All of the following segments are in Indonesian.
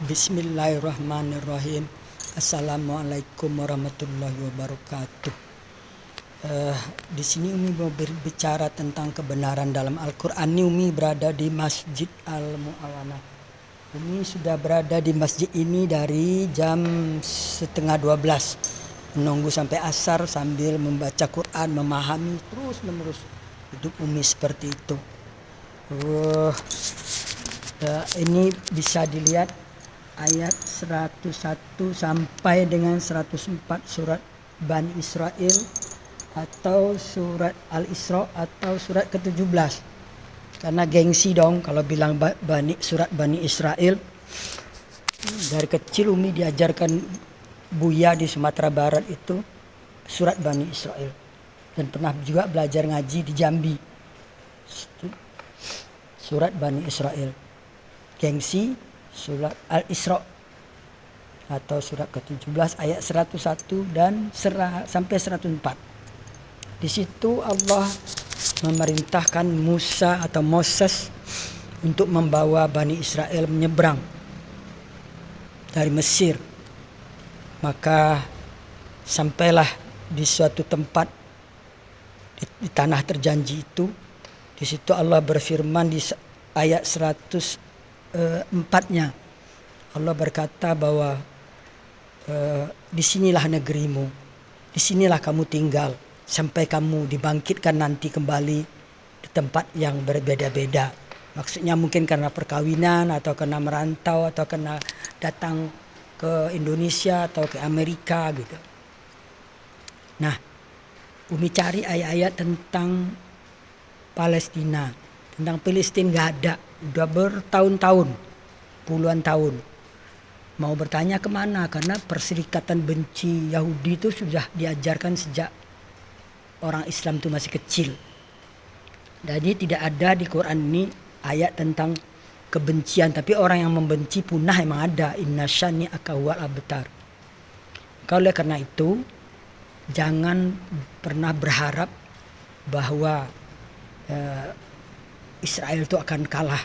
Bismillahirrahmanirrahim. Assalamualaikum warahmatullahi wabarakatuh. Di sini Umi mau berbicara tentang kebenaran dalam Al-Quran. Umi berada di Masjid Al-Mu'awanah. Umi sudah berada di masjid ini dari jam setengah 12. Menunggu sampai asar sambil membaca Quran, memahami terus menerus. Hidup Umi seperti itu. Ini bisa dilihat ayat 101 sampai dengan 104 surat Bani Israel atau surat Al-Isra atau surat ke-17. Karena gengsi dong kalau bilang surat Bani Israel. Dari kecil Umi diajarkan Buya di Sumatera Barat itu surat Bani Israel. Dan pernah juga belajar ngaji di Jambi. Surat Bani Israel. Gengsi surat Al-Isra atau surat ke-17 ayat 101 dan sampai 104. Di situ Allah memerintahkan Musa atau Moses untuk membawa Bani Israel menyeberang dari Mesir. Maka sampailah di suatu tempat di tanah terjanji itu. Di situ Allah berfirman di ayat 104-nya. Allah berkata bahwa disinilah negerimu, disinilah kamu tinggal sampai kamu dibangkitkan nanti kembali di tempat yang berbeda-beda. Maksudnya mungkin karena perkawinan atau karena merantau atau karena datang ke Indonesia atau ke Amerika gitu. Nah, Umi cari ayat-ayat tentang Palestina, tentang Palestina nggak ada, udah bertahun-tahun, puluhan tahun. Mau bertanya kemana? Karena perserikatan benci Yahudi itu sudah diajarkan sejak orang Islam itu masih kecil. Jadi tidak ada di Quran ini ayat tentang kebencian, tapi orang yang membenci punah emang ada. Inna syani akawal abtar. Oleh karena itu jangan pernah berharap bahwa Israel itu akan kalah.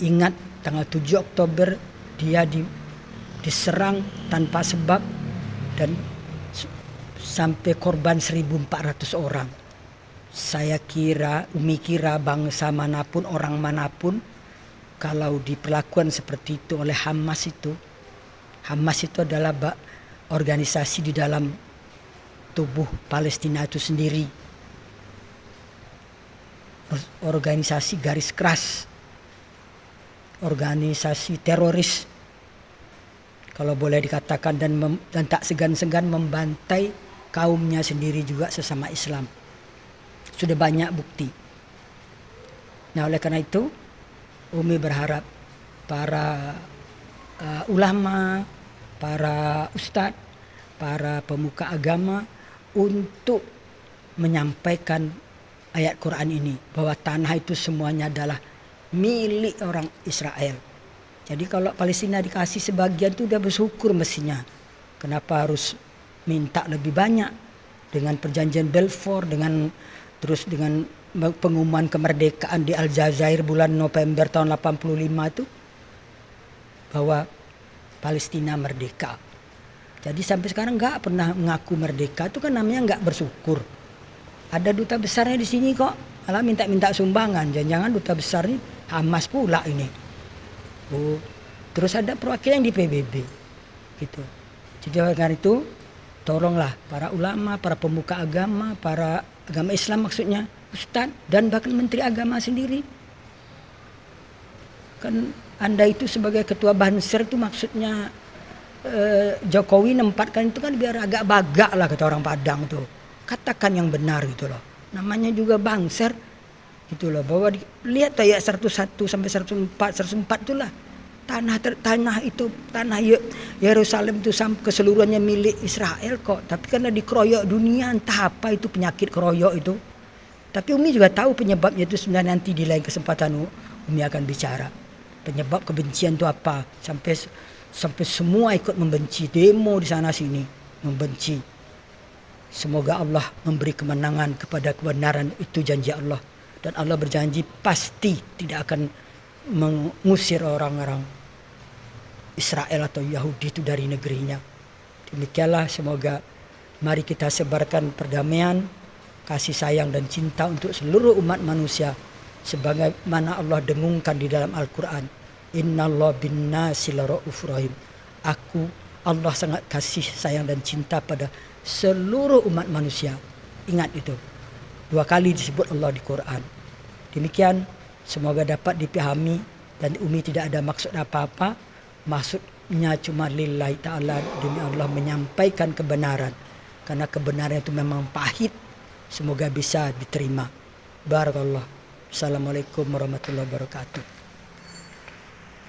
Ingat tanggal 7 Oktober dia diserang tanpa sebab dan sampai korban 1.400 orang. Umi kira bangsa manapun, orang manapun kalau diperlakukan seperti itu oleh Hamas itu adalah organisasi di dalam tubuh Palestina itu sendiri. Organisasi garis keras, organisasi teroris kalau boleh dikatakan, dan tak segan-segan membantai kaumnya sendiri juga sesama Islam. Sudah banyak bukti. Nah, oleh karena itu Umi berharap para ulama, para ustadz, para pemuka agama untuk menyampaikan ayat Quran ini bahwa tanah itu semuanya adalah milik orang Israel. Jadi kalau Palestina dikasih sebagian itu udah bersyukur mestinya. Kenapa harus minta lebih banyak? Dengan perjanjian Balfour, dengan pengumuman kemerdekaan di Aljazair bulan November tahun 85 itu bahwa Palestina merdeka. Jadi sampai sekarang nggak pernah mengaku merdeka, itu kan namanya nggak bersyukur. Ada duta besarnya di sini kok, malah minta sumbangan. Jangan-jangan duta besar ini Hamas pula ini. Terus ada perwakilan di PBB, gitu. Jadi karena itu, tolonglah para ulama, para pemuka agama, para agama Islam maksudnya, ustadz dan bahkan menteri agama sendiri. Kan Anda itu sebagai ketua Banser itu maksudnya Jokowi nempatkan itu kan biar agak bagak lah kata orang Padang tuh. Katakan yang benar gitu loh. Namanya juga Banser gitu loh. Bahwa lihat ayat 101 sampai 104 itulah. Tanah itu, tanah Yerusalem itu keseluruhannya milik Israel kok. Tapi karena dikeroyok dunia, entah apa itu penyakit keroyok itu. Tapi Umi juga tahu penyebabnya itu sebenarnya, nanti di lain kesempatan Umi akan bicara. Penyebab kebencian itu apa? Sampai semua ikut membenci, demo di sana sini membenci. Semoga Allah memberi kemenangan kepada kebenaran, itu janji Allah. Dan Allah berjanji pasti tidak akan mengusir orang-orang Israel atau Yahudi itu dari negerinya. Demikianlah, semoga mari kita sebarkan perdamaian, kasih sayang dan cinta untuk seluruh umat manusia sebagaimana Allah dengungkan di dalam Al-Quran. Innallaha binnasi laraufur rahim. Allah sangat kasih sayang dan cinta pada seluruh umat manusia. Ingat itu, 2 kali disebut Allah di Quran. Demikian, semoga dapat dipahami dan Umi tidak ada maksud apa-apa. Maksudnya cuma lillahi ta'ala, demi Allah menyampaikan kebenaran. Karena kebenaran itu memang pahit. Semoga bisa diterima. Barakallah. Assalamualaikum warahmatullahi wabarakatuh.